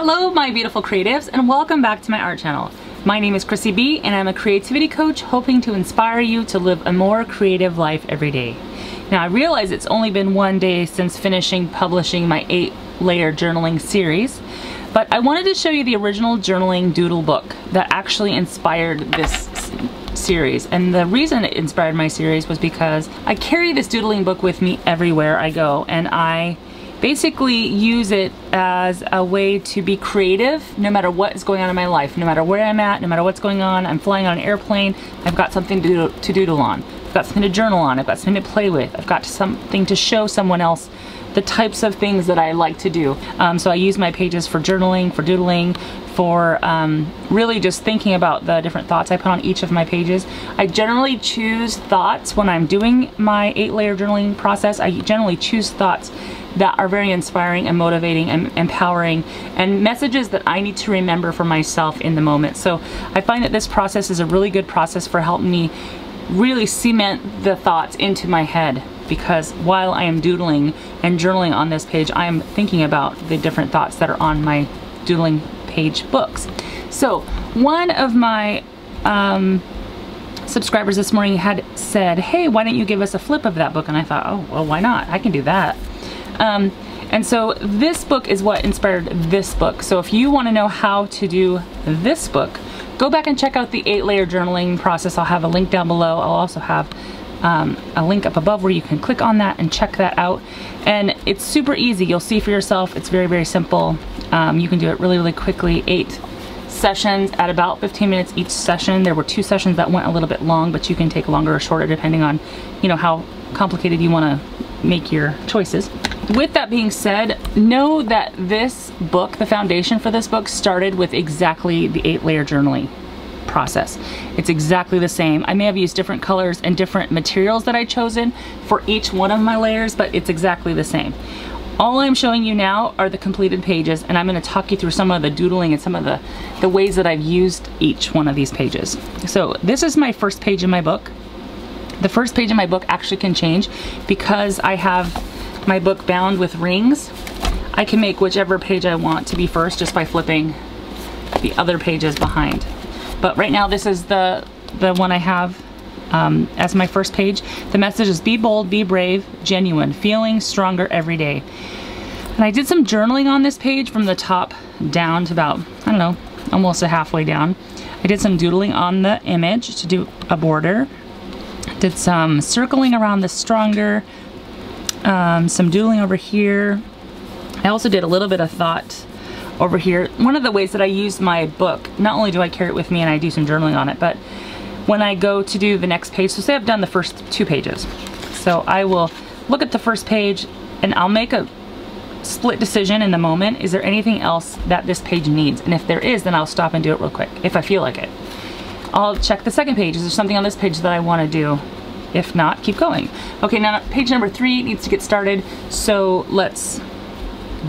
Hello my beautiful creatives, and welcome back to my art channel. My name is Chrissie B, and I'm a creativity coach hoping to inspire you to live a more creative life every day. Now I realize it's only been one day since finishing publishing my 8-layer journaling series, but I wanted to show you the original journaling doodle book that actually inspired this series. And the reason it inspired my series was because I carry this doodling book with me everywhere I go, and I basically use it as a way to be creative no matter what is going on in my life, no matter where I'm at, no matter what's going on. I'm flying on an airplane, I've got something to doodle on. I've got something to journal on, I've got something to play with, I've got something to show someone else the types of things that I like to do. So I use my pages for journaling, for doodling, for really just thinking about the different thoughts I put on each of my pages. I generally choose thoughts when I'm doing my 8-layer journaling process. I generally choose thoughts that are very inspiring and motivating and empowering, and messages that I need to remember for myself in the moment. So I find that this process is a really good process for helping me really cement the thoughts into my head, because while I am doodling and journaling on this page, I am thinking about the different thoughts that are on my doodling page books. So one of my subscribers this morning had said, hey, why don't you give us a flip of that book? And I thought, oh, well, why not? I can do that. And so this book is what inspired this book. So if you want to know how to do this book, go back and check out the 8-layer journaling process. I'll have a link down below. I'll also have a link up above where you can click on that and check that out. And it's super easy. You'll see for yourself. It's very, very simple. You can do it really, really quickly. 8 sessions at about 15 minutes each session. There were 2 sessions that went a little bit long, but you can take longer or shorter depending on, you know, how complicated you want to make your choices. With that being said, know that this book, the foundation for this book, started with exactly the 8-layer journaling process. It's exactly the same. I may have used different colors and different materials that I've chosen for each one of my layers, but it's exactly the same. All I'm showing you now are the completed pages, and I'm going to talk you through some of the doodling and some of the ways that I've used each one of these pages. So this is my first page in my book. The first page in my book actually can change because I have my book bound with rings. I can make whichever page I want to be first just by flipping the other pages behind. But right now this is the one I have as my first page. The message is be bold, be brave, genuine, feeling stronger every day. And I did some journaling on this page from the top down to about, I don't know, almost halfway down. I did some doodling on the image to do a border. Did some circling around the stronger, some doodling over here. I also did a little bit of thought over here. One of the ways that I use my book, not only do I carry it with me and I do some journaling on it, but when I go to do the next page, so say I've done the first 2 pages. So I will look at the first page and I'll make a split decision in the moment. Is there anything else that this page needs? And if there is, then I'll stop and do it real quick, if I feel like it. I'll check the second page. Is there something on this page that I want to do? If not, keep going. Okay, now page number 3 needs to get started, so let's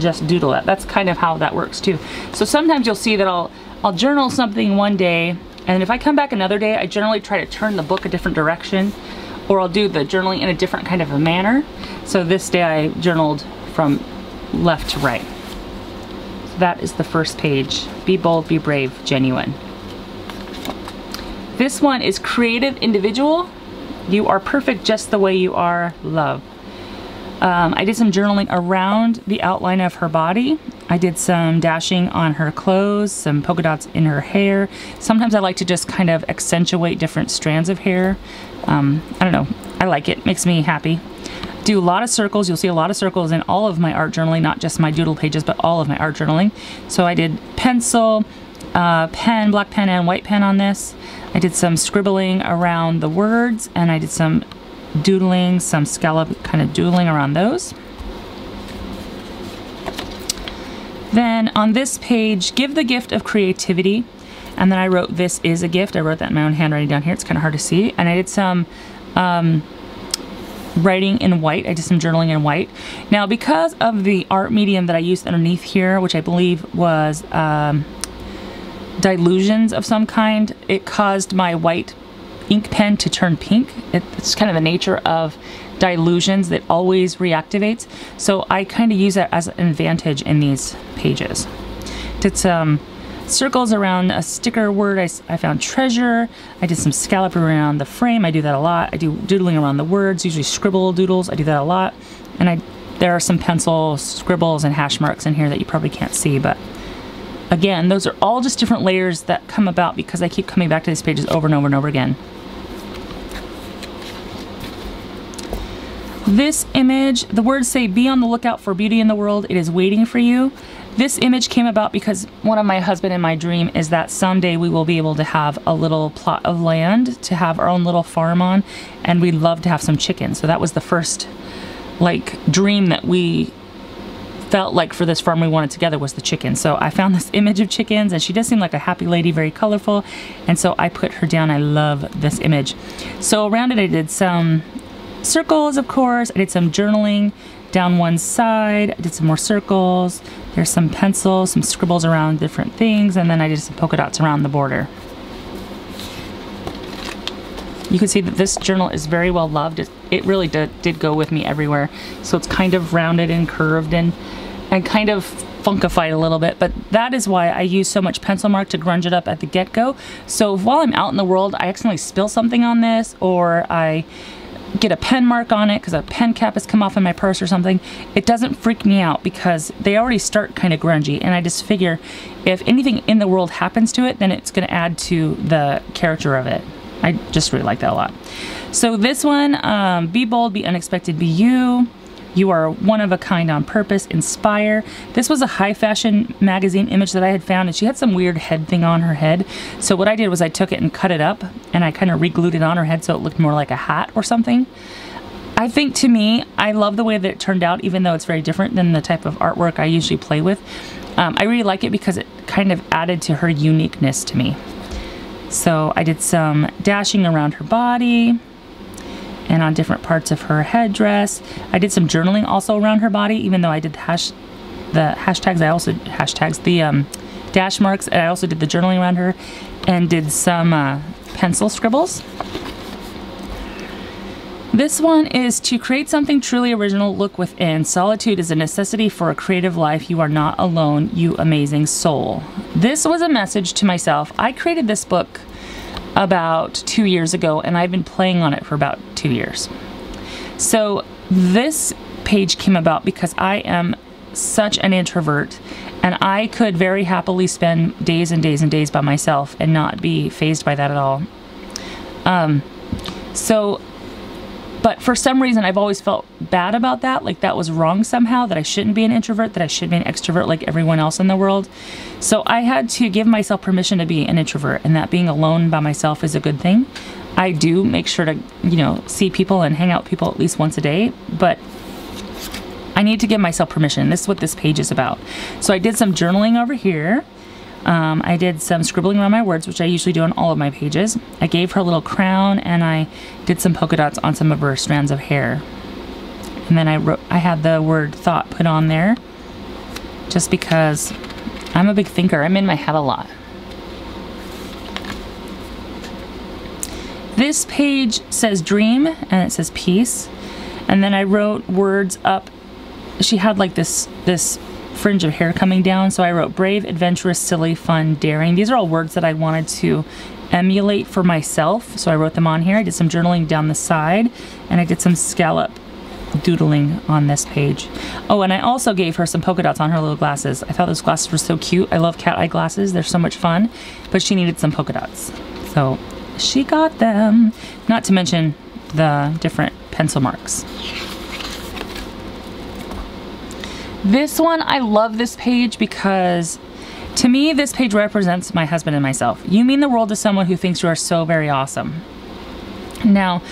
just doodle that. That's kind of how that works too. So sometimes you'll see that I'll journal something one day, and if I come back another day, I generally try to turn the book a different direction, or I'll do the journaling in a different kind of a manner. So this day I journaled from left to right. So that is the first page. Be bold, be brave, genuine. This one is creative individual. You are perfect just the way you are, love. I did some journaling around the outline of her body. I did some dashing on her clothes, some polka dots in her hair. Sometimes I like to just kind of accentuate different strands of hair. I don't know, I like it, makes me happy. Do a lot of circles. You'll see a lot of circles in all of my art journaling, not just my doodle pages, but all of my art journaling. So I did pencil, pen, black pen and white pen on this. I did some scribbling around the words, and I did some doodling, some scallop kind of doodling around those. Then on this page, give the gift of creativity. And then I wrote, this is a gift. I wrote that in my own handwriting down here. It's kind of hard to see. And I did some writing in white. I did some journaling in white. Now, because of the art medium that I used underneath here, which I believe was dilutions of some kind, it caused my white ink pen to turn pink. It's kind of the nature of dilutions that always reactivates. So I kind of use that as an advantage in these pages. Did some circles around a sticker word. I found treasure. I did some scallop around the frame. I do that a lot. I do doodling around the words, usually scribble doodles. I do that a lot. And there are some pencil scribbles and hash marks in here that you probably can't see, but again, those are all just different layers that come about because I keep coming back to these pages over and over and over again. This image, the words say, "Be on the lookout for beauty in the world. It is waiting for you." This image came about because one of my husband and my dream is that someday we will be able to have a little plot of land to have our own little farm on, and we'd love to have some chickens. So that was the first like dream that we felt like for this farm we wanted together, was the chickens. So I found this image of chickens, and she does seem like a happy lady, very colorful, and so I put her down. I love this image. So around it I did some circles, of course. I did some journaling down one side. I did some more circles. There's some pencils, some scribbles around different things, and then I did some polka dots around the border. You can see that this journal is very well loved. It really did go with me everywhere. So it's kind of rounded and curved and kind of funkified a little bit, but that is why I use so much pencil mark to grunge it up at the get-go. So while I'm out in the world, I accidentally spill something on this, or I get a pen mark on it because a pen cap has come off in my purse or something, it doesn't freak me out because they already start kind of grungy, and I just figure if anything in the world happens to it, then it's going to add to the character of it. I just really like that a lot. So this one, be bold, be unexpected, be you. You are one of a kind on purpose, inspire. This was a high fashion magazine image that I had found, and she had some weird head thing on her head. So what I did was I took it and cut it up, and I kind of re-glued it on her head so it looked more like a hat or something. I think, to me, I love the way that it turned out, even though it's very different than the type of artwork I usually play with. I really like it because it kind of added to her uniqueness to me. So I did some dashing around her body and on different parts of her headdress. I did some journaling also around her body, even though I did the hashtags. I also the dash marks, and I also did the journaling around her and did some pencil scribbles. This one is to create something truly original, look within. Solitude is a necessity for a creative life. You are not alone, you amazing soul. This was a message to myself. I created this book about 2 years ago, and I've been playing on it for about 2 years. So this page came about because I am such an introvert, and I could very happily spend days and days and days by myself and not be fazed by that at all. But for some reason, I've always felt bad about that, like that was wrong somehow, that I shouldn't be an introvert, that I should be an extrovert like everyone else in the world. So I had to give myself permission to be an introvert, and that being alone by myself is a good thing. I do make sure to, you know, see people and hang out with people at least once a day, but I need to give myself permission. This is what this page is about. So I did some journaling over here. I did some scribbling around my words, which I usually do on all of my pages. I gave her a little crown, and I did some polka dots on some of her strands of hair. And then I had the word thought put on there, just because I'm a big thinker. I'm in my head a lot. This page says dream, and it says peace. And then I wrote words up. She had like this fringe of hair coming down, so I wrote brave, adventurous, silly, fun, daring. These are all words that I wanted to emulate for myself, so I wrote them on here. I did some journaling down the side, and I did some scallop doodling on this page. Oh, and I also gave her some polka dots on her little glasses. I thought those glasses were so cute. I love cat eye glasses. They're so much fun, but she needed some polka dots, so she got them. Not to mention the different pencil marks. This one, I love this page because to me, this page represents my husband and myself. You mean the world to someone who thinks you are so very awesome. Now,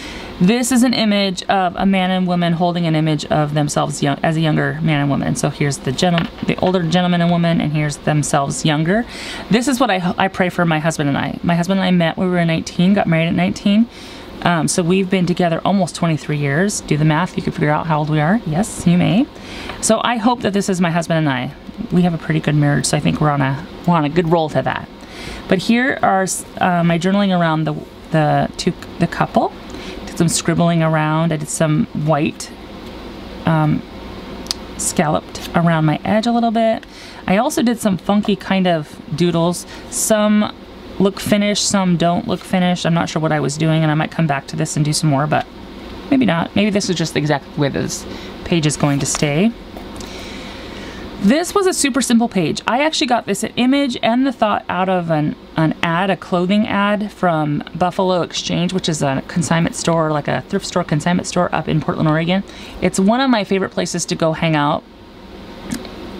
this is an image of a man and woman holding an image of themselves as a younger man and woman. So here's the older gentleman and woman, and here's themselves younger. This is what I pray for my husband and I. My husband and I met when we were 19, got married at 19. So we've been together almost 23 years. Do the math, you can figure out how old we are. Yes, you may. So I hope that this is my husband and I. We have a pretty good marriage, so I think we're on a good roll to that. But here are my journaling around the couple. Did some scribbling around. I did some white scalloped around my edge a little bit. I also did some funky kind of doodles. Some look finished, some don't look finished. I'm not sure what I was doing, and I might come back to this and do some more, but maybe not. Maybe this is just the exact way this page is going to stay. This was a super simple page. I actually got this image and the thought out of an ad, a clothing ad from Buffalo Exchange, which is a consignment store, like a thrift store consignment store up in Portland, Oregon. It's one of my favorite places to go hang out,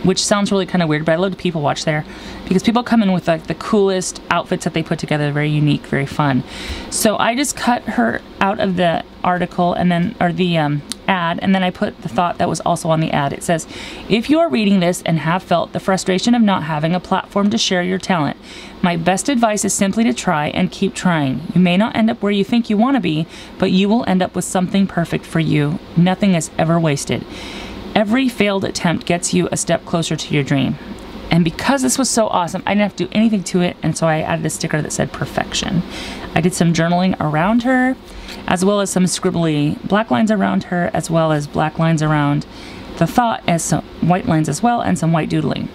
which sounds really kind of weird, but I love to people watch there because people come in with like the coolest outfits that they put together, very unique, very fun. So I just cut her out of the article and then, or the ad, and then I put the thought that was also on the ad. It says, if you are reading this and have felt the frustration of not having a platform to share your talent, my best advice is simply to try and keep trying. You may not end up where you think you want to be, but you will end up with something perfect for you. Nothing is ever wasted. Every failed attempt gets you a step closer to your dream. And because this was so awesome, I didn't have to do anything to it, and so I added a sticker that said perfection. I did some journaling around her, as well as some scribbly black lines around her, as well as black lines around the thought, as some white lines as well, and some white doodling.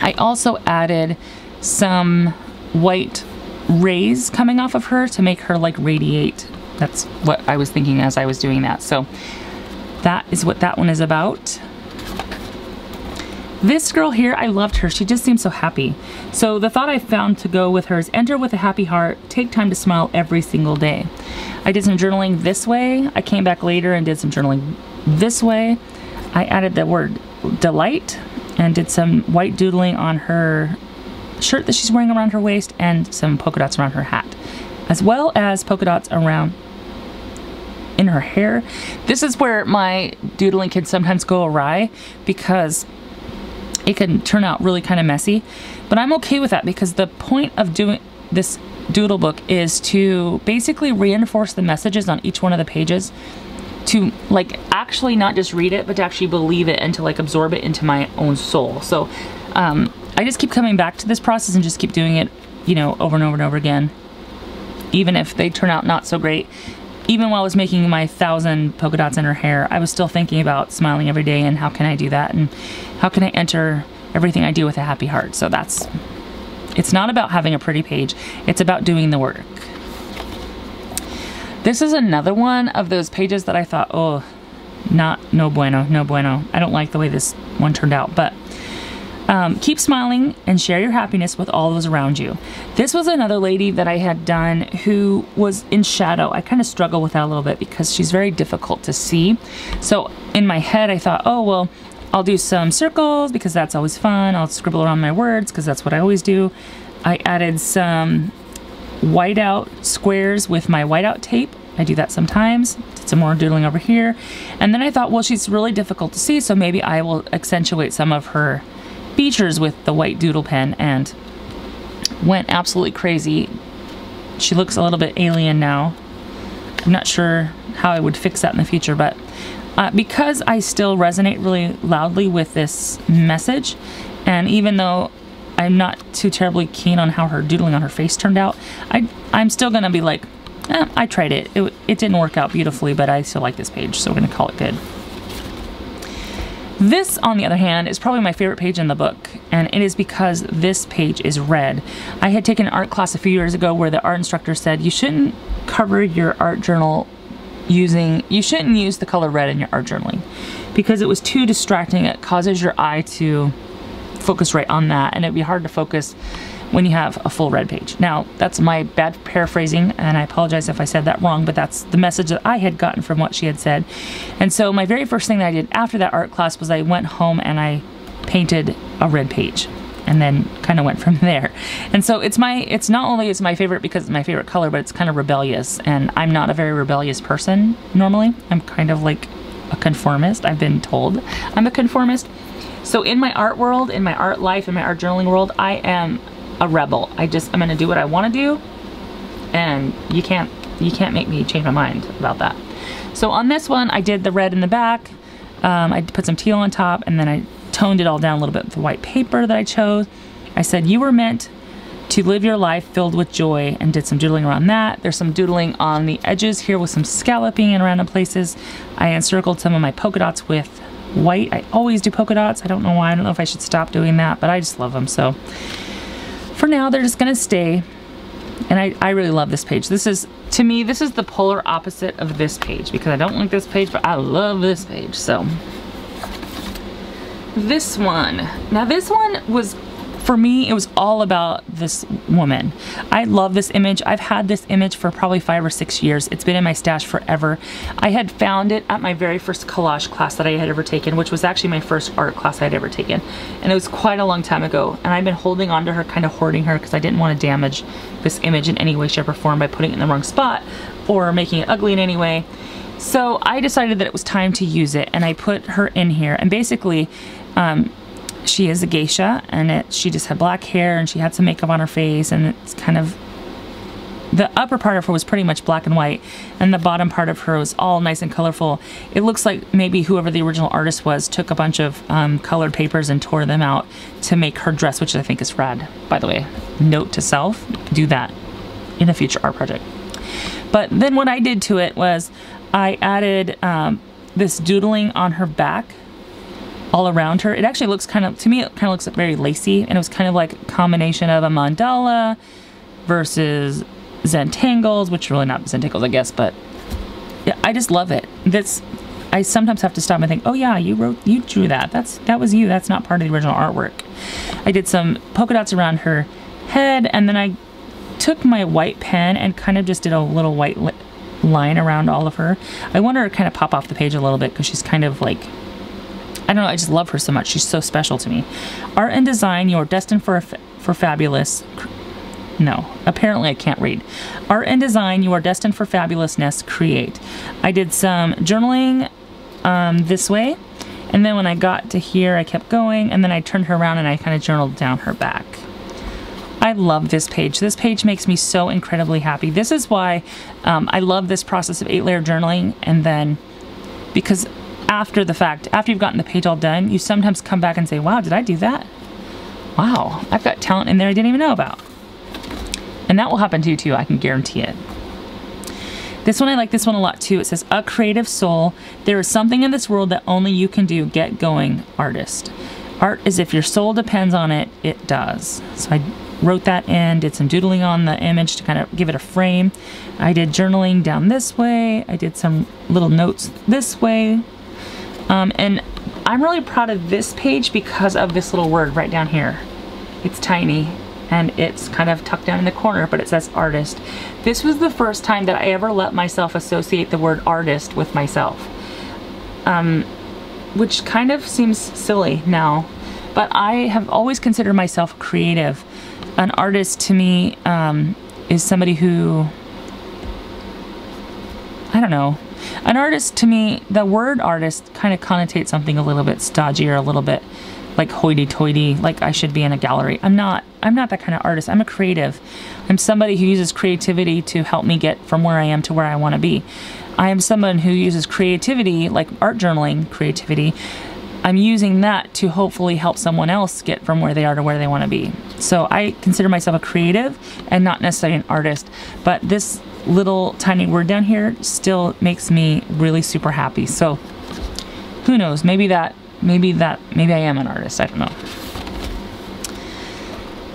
I also added some white rays coming off of her to make her like radiate. That's what I was thinking as I was doing that. So that is what that one is about. This girl here, I loved her. She just seemed so happy. So the thought I found to go with her is enter with a happy heart, take time to smile every single day. I did some journaling this way. I came back later and did some journaling this way. I added the word delight and did some white doodling on her shirt that she's wearing around her waist and some polka dots around her hat, as well as polka dots around in her hair. This is where my doodling can sometimes go awry because it can turn out really kind of messy, but I'm okay with that because the point of doing this doodle book is to basically reinforce the messages on each one of the pages, to like actually not just read it, but to actually believe it and to like absorb it into my own soul. So I just keep coming back to this process and just keep doing it, you know, over and over and over again, even if they turn out not so great. Even while I was making my 1,000 polka dots in her hair, I was still thinking about smiling every day and how can I do that and how can I enter everything I do with a happy heart. So it's not about having a pretty page, it's about doing the work. This is another one of those pages that I thought, oh, no bueno, no bueno. I don't like the way this one turned out, but keep smiling and share your happiness with all those around you. This was another lady that I had done who was in shadow. I kind of struggle with that a little bit because she's very difficult to see. So in my head, I thought, oh, well, I'll do some circles because that's always fun. I'll scribble around my words because that's what I always do. I added some whiteout squares with my whiteout tape. I do that sometimes. Did some more doodling over here. And then I thought, well, she's really difficult to see, so maybe I will accentuate some of her features with the white doodle pen, and went absolutely crazy. She looks a little bit alien now. I'm not sure how I would fix that in the future, but because I still resonate really loudly with this message, and even though I'm not too terribly keen on how her doodling on her face turned out, I'm still gonna be like, I tried it. It didn't work out beautifully, but I still like this page, so we're gonna call it good. This, on the other hand, is probably my favorite page in the book, and it is because this page is red. I had taken an art class a few years ago where the art instructor said you shouldn't cover your art journal you shouldn't use the color red in your art journaling because it was too distracting. It causes your eye to focus right on that, and it'd be hard to focus when you have a full red page. Now, that's my bad paraphrasing, and I apologize if I said that wrong, but that's the message that I had gotten from what she had said. And so my very first thing that I did after that art class was I went home and I painted a red page, and then kind of went from there. And so it's not only my favorite because it's my favorite color, but it's kind of rebellious, and I'm not a very rebellious person normally. I'm kind of like a conformist. I've been told I'm a conformist. So in my art world, in my art life, in my art journaling world, I am a rebel. I'm gonna do what I want to do, and you can't make me change my mind about that. So on this one, I did the red in the back. I put some teal on top, and then I toned it all down a little bit with the white paper that I chose. I said you were meant to live your life filled with joy, and did some doodling around that. There's some doodling on the edges here with some scalloping in random places. I encircled some of my polka dots with white. I always do polka dots. I don't know why. I don't know if I should stop doing that, but I just love them. So for now, they're just gonna stay. And I really love this page. This is, to me, this is the polar opposite of this page, because I don't like this page, but I love this page. So this one, now this one was, for me, it was all about this woman. I love this image. I've had this image for probably 5 or 6 years. It's been in my stash forever. I had found it at my very first collage class that I had ever taken, which was actually my first art class I had ever taken. And it was quite a long time ago. And I've been holding on to her, kind of hoarding her, because I didn't want to damage this image in any way, shape, or form by putting it in the wrong spot or making it ugly in any way. So I decided that it was time to use it, and I put her in here. And basically, she is a geisha, and she just had black hair, and she had some makeup on her face, and it's kind of, the upper part of her was pretty much black and white, and the bottom part of her was all nice and colorful. It looks like maybe whoever the original artist was took a bunch of colored papers and tore them out to make her dress, which I think is rad, by the way. Note to self, do that in a future art project. But then what I did to it was I added this doodling on her back all around her. It actually looks kind of, to me, it kind of looks very lacy, and it was kind of like a combination of a mandala versus Zentangles, which are really not Zentangles, I guess, but yeah, I just love it. I sometimes have to stop and think, oh yeah, you drew that. That was you. That's not part of the original artwork. I did some polka dots around her head, and then I took my white pen and kind of just did a little white line around all of her. I want her to kind of pop off the page a little bit, because she's kind of like, I don't know, I just love her so much. She's so special to me. Art and design, you're destined for fabulous. No, apparently I can't read. Art and design, you are destined for fabulousness. Create. I did some journaling this way, and then when I got to here, I kept going, and then I turned her around and I kind of journaled down her back. I love this page. This page makes me so incredibly happy. This is why I love this process of 8-layer journaling, and then because after the fact, after you've gotten the page all done, you sometimes come back and say, wow, did I do that? Wow, I've got talent in there I didn't even know about. And that will happen to you too, I can guarantee it. This one, I like this one a lot too. It says, a creative soul. There is something in this world that only you can do. Get going, artist. Art is if your soul depends on it, it does. So I wrote that in, did some doodling on the image to kind of give it a frame. I did journaling down this way. I did some little notes this way. And I'm really proud of this page because of this little word right down here. It's tiny, and it's kind of tucked down in the corner, but it says artist. This was the first time that I ever let myself associate the word artist with myself, which kind of seems silly now, but I have always considered myself creative. An artist to me is somebody who, I don't know. An artist to me, the word artist kind of connotates something a little bit stodgy, or a little bit like hoity-toity, like I should be in a gallery. I'm not that kind of artist. I'm a creative. I'm somebody who uses creativity to help me get from where I am to where I want to be. I am someone who uses creativity, like art journaling creativity. I'm using that to hopefully help someone else get from where they are to where they want to be. So I consider myself a creative and not necessarily an artist, but this little tiny word down here still makes me really super happy. So who knows, maybe I am an artist, I don't know.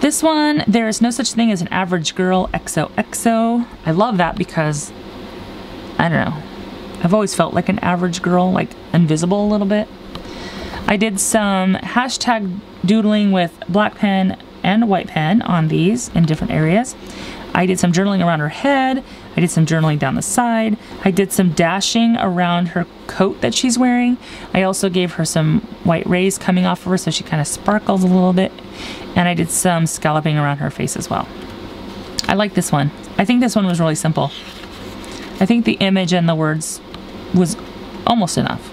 This one, there is no such thing as an average girl, XOXO. I love that because, I don't know, I've always felt like an average girl, like invisible a little bit. I did some hashtag doodling with black pen and white pen on these in different areas. I did some journaling around her head. I did some journaling down the side. I did some dashing around her coat that she's wearing. I also gave her some white rays coming off of her so she kind of sparkles a little bit. And I did some scalloping around her face as well. I like this one. I think this one was really simple. I think the image and the words was almost enough.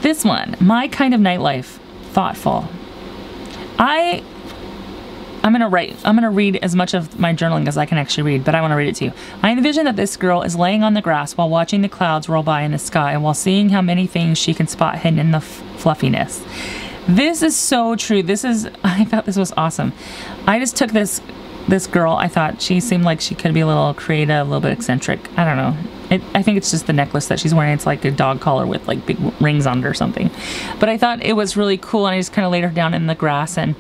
This one, my kind of nightlife, thoughtful. I'm gonna read as much of my journaling as I can actually read, but I want to read it to you. I envision that this girl is laying on the grass while watching the clouds roll by in the sky, and while seeing how many things she can spot hidden in the fluffiness. This is so true. I thought this was awesome. I just took this girl. I thought she seemed like she could be a little creative, a little bit eccentric. I don't know. I think it's just the necklace that she's wearing. It's like a dog collar with like big rings on it or something. But I thought it was really cool, and I just kind of laid her down in the grass and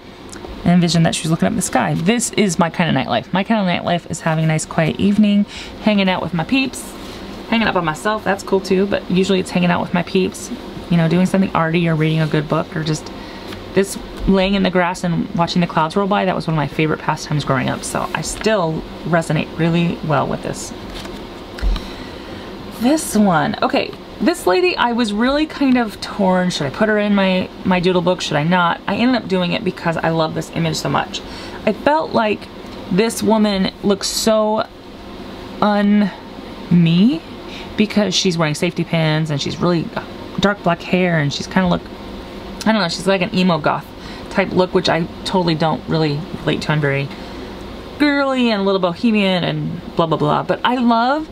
envisioned that she was looking up at the sky. This is my kind of nightlife. My kind of nightlife is having a nice quiet evening, hanging out with my peeps, hanging out by myself. That's cool too, but usually it's hanging out with my peeps, you know, doing something arty or reading a good book, or just this laying in the grass and watching the clouds roll by. That was one of my favorite pastimes growing up, so I still resonate really well with this. This one, okay, this lady, I was really kind of torn. Should I put her in my doodle book? Should I not? I ended up doing it because I love this image so much. I felt like this woman looks so un-me because she's wearing safety pins and she's really dark black hair, and she's kind of look, I don't know, she's like an emo goth type look, which I totally don't really relate to. I'm very girly and a little bohemian and blah blah blah, but I love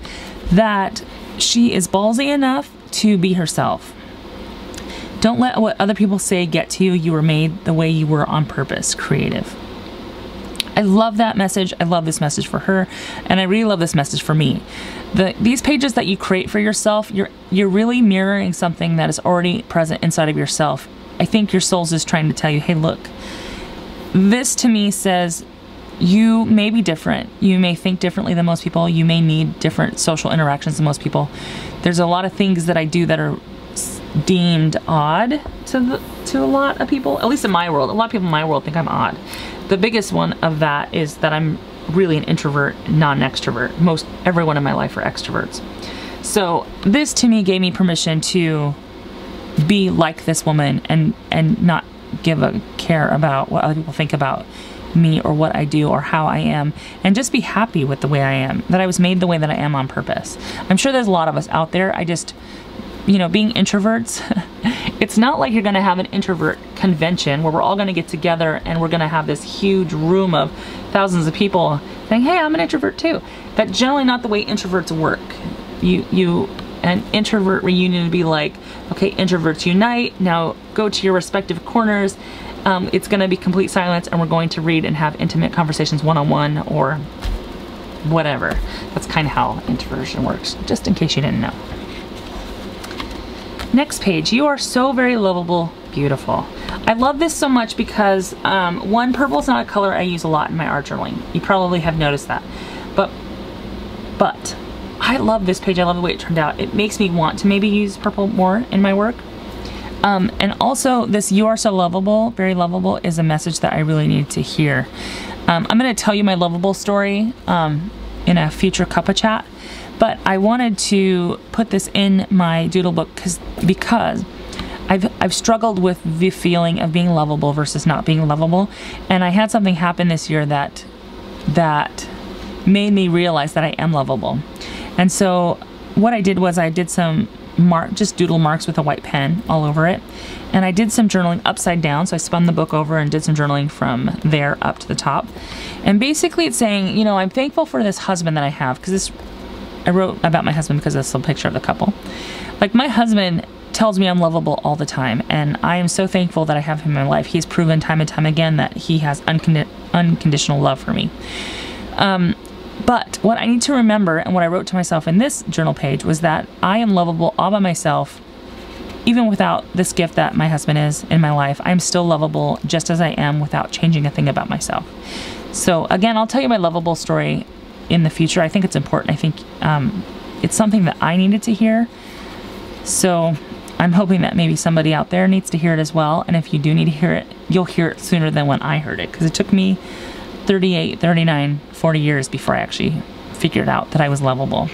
that she is ballsy enough to be herself. Don't let what other people say get to you. You were made the way you were on purpose. Creative. I love that message. I love this message for her, and I really love this message for me. These pages that you create for yourself, you're really mirroring something that is already present inside of yourself. I think your soul's just trying to tell you, hey, look, this to me says you may be different. You may think differently than most people. You may need different social interactions than most people. There's a lot of things that I do that are deemed odd to a lot of people, at least in my world. A lot of people in my world think I'm odd. The biggest one of that is that I'm really an introvert, non-extrovert. Everyone in my life are extroverts. So this to me gave me permission to be like this woman and not give a care about what other people think about me or what I do or how I am, and just be happy with the way I am, that I was made the way that I am on purpose. I'm sure there's a lot of us out there. I just, you know, being introverts, it's not like you're gonna have an introvert convention where we're all gonna get together and we're gonna have this huge room of thousands of people saying, hey, I'm an introvert too. That's generally not the way introverts work. An introvert reunion would be like, okay, introverts unite, now go to your respective corners. It's going to be complete silence, and we're going to read and have intimate conversations one-on-one or whatever. That's kind of how introversion works, just in case you didn't know. Next page, you are so very lovable, beautiful. I love this so much because, one, purple is not a color I use a lot in my art journaling. You probably have noticed that. But I love this page. I love the way it turned out. It makes me want to maybe use purple more in my work. And also this "you are so lovable, very lovable" is a message that I really need to hear. I'm going to tell you my lovable story in a future cuppa chat, but I wanted to put this in my doodle book because I've struggled with the feeling of being lovable versus not being lovable, and I had something happen this year that made me realize that I am lovable. And so what I did was I did some just doodle marks with a white pen all over it, and I did some journaling upside down. So I spun the book over and did some journaling from there up to the top, and basically it's saying, you know, I'm thankful for this husband that I have, because I wrote about my husband because that's a picture of the couple. Like, my husband tells me I'm lovable all the time, and I am so thankful that I have him in my life. He's proven time and time again that he has unconditional love for me. But what I need to remember, and what I wrote to myself in this journal page, was that I am lovable all by myself. Even without this gift that my husband is in my life, I'm still lovable just as I am, without changing a thing about myself. So again, I'll tell you my lovable story in the future. I think it's important. I think it's something that I needed to hear. So I'm hoping that maybe somebody out there needs to hear it as well. And if you do need to hear it, you'll hear it sooner than when I heard it, because it took me 38, 39, 40 years before I actually figured out that I was lovable.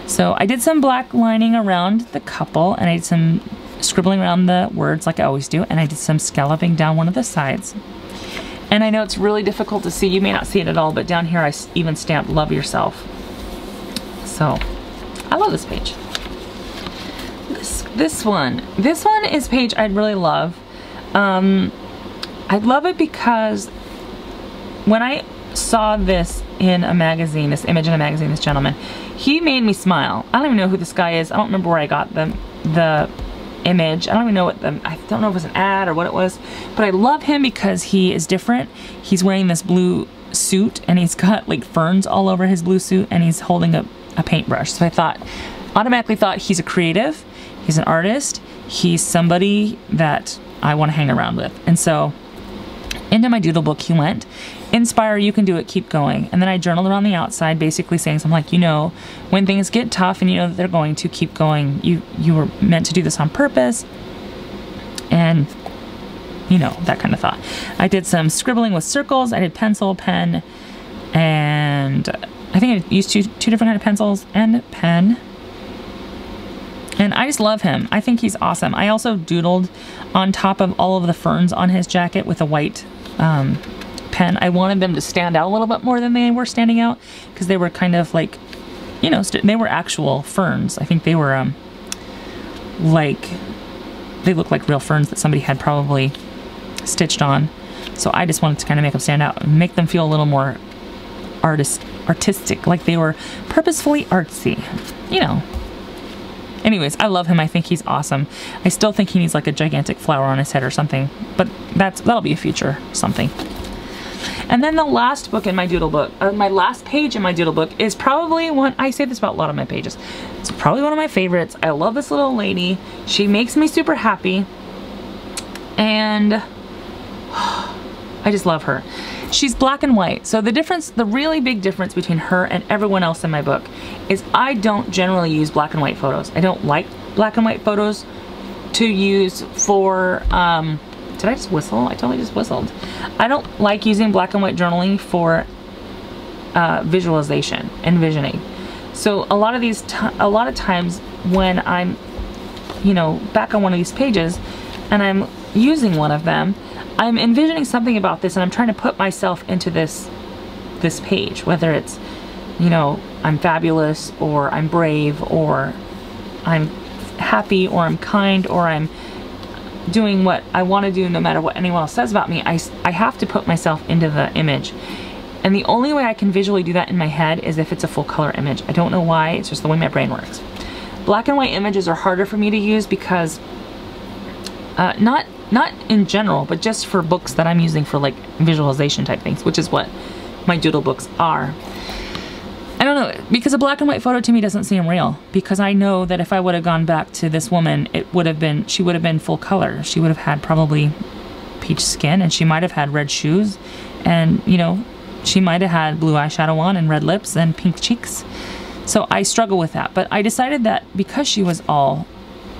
So I did some black lining around the couple, and I did some scribbling around the words like I always do, and I did some scalloping down one of the sides. And I know it's really difficult to see. You may not see it at all, but down here I even stamped "Love Yourself." So I love this page. This one is a page I'd really love. I love it because when I saw this in a magazine, this image in a magazine, this gentleman, he made me smile. I don't even know who this guy is. I don't remember where I got the image. I don't even know I don't know if it was an ad or what it was, but I love him because he is different. He's wearing this blue suit, and he's got like ferns all over his blue suit, and he's holding a paintbrush. So I thought automatically thought he's a creative, he's an artist, he's somebody that I want to hang around with. And so into my doodle book he went. Inspire, you can do it, keep going. And then I journaled around the outside, basically saying something like, you know, when things get tough and you know that they're going to, keep going. You were meant to do this on purpose. And, you know, that kind of thought. I did some scribbling with circles. I did pencil, pen, and I think I used two different kind of pencils and pen. And I just love him. I think he's awesome. I also doodled on top of all of the ferns on his jacket with a white pen. I wanted them to stand out a little bit more than they were standing out because they were kind of like, you know, they were actual ferns. I think they were like, they look like real ferns that somebody had probably stitched on. So I just wanted to kind of make them stand out and make them feel a little more artistic, like they were purposefully artsy, you know. Anyways, I love him. I think he's awesome. I still think he needs like a gigantic flower on his head or something, but that'll be a future something. And then the last book in my doodle book, my last page in my doodle book is probably one, I say this about a lot of my pages, it's probably one of my favorites. I love this little lady. She makes me super happy. And I just love her. She's black and white. So the difference, the really big difference between her and everyone else in my book is I don't generally use black and white photos. I don't like black and white photos to use for, did I just whistle? I totally just whistled. I don't like using black and white journaling for visualization, envisioning. So a lot of times when I'm, you know, back on one of these pages and I'm using one of them, I'm envisioning something about this and I'm trying to put myself into this page, whether it's, you know, I'm fabulous or I'm brave or I'm happy or I'm kind or I'm doing what I want to do no matter what anyone else says about me. I have to put myself into the image. And the only way I can visually do that in my head is if it's a full color image. I don't know why, it's just the way my brain works. Black and white images are harder for me to use because, not in general, but just for books that I'm using for like visualization type things, which is what my doodle books are. I don't know, because a black and white photo to me doesn't seem real, because I know that if I would have gone back to this woman, she would have been full color. She would have had probably peach skin and she might have had red shoes and, you know, she might have had blue eyeshadow on and red lips and pink cheeks. So I struggle with that, but I decided that because she was all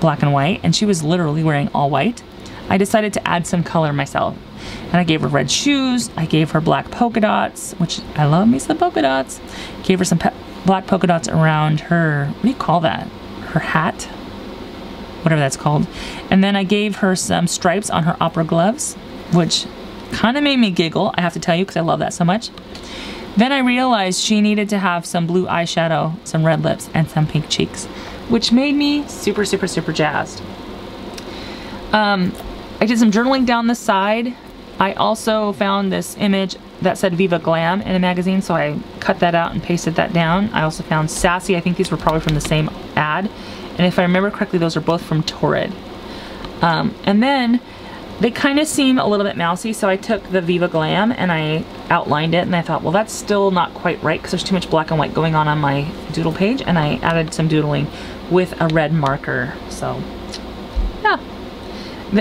black and white and she was literally wearing all white, I decided to add some color myself. And I gave her red shoes, I gave her black polka dots, which I love me some polka dots. Gave her some black polka dots around her, what do you call that? Her hat? Whatever that's called. And then I gave her some stripes on her opera gloves, which kind of made me giggle, I have to tell you, because I love that so much. Then I realized she needed to have some blue eyeshadow, some red lips, and some pink cheeks, which made me super, super, super jazzed. I did some journaling down the side. I also found this image that said Viva Glam in a magazine, so I cut that out and pasted that down. I also found Sassy. I think these were probably from the same ad. And if I remember correctly, those are both from Torrid. And then they kind of seem a little bit mousy, so I took the Viva Glam and I outlined it, and I thought, well, that's still not quite right because there's too much black and white going on my doodle page, and I added some doodling with a red marker. So, yeah.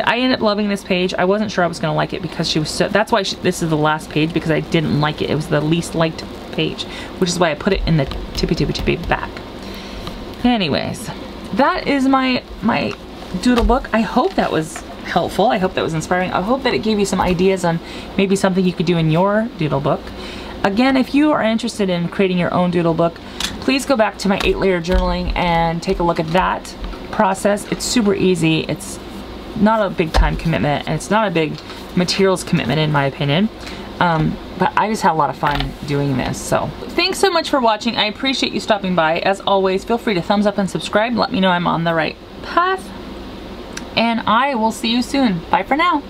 I ended up loving this page. I wasn't sure I was going to like it because she was so, that's why this is the last page, because I didn't like it. It was the least liked page, which is why I put it in the tippy back. Anyways, that is my doodle book. I hope that was helpful. I hope that was inspiring. I hope that it gave you some ideas on maybe something you could do in your doodle book. Again, if you are interested in creating your own doodle book, please go back to my 8-layer journaling and take a look at that process. It's super easy. It's not a big time commitment, and it's not a big materials commitment in my opinion, but I just had a lot of fun doing this. So thanks so much for watching. I appreciate you stopping by. As always, feel free to thumbs up and subscribe. Let me know I'm on the right path, and I will see you soon. Bye for now.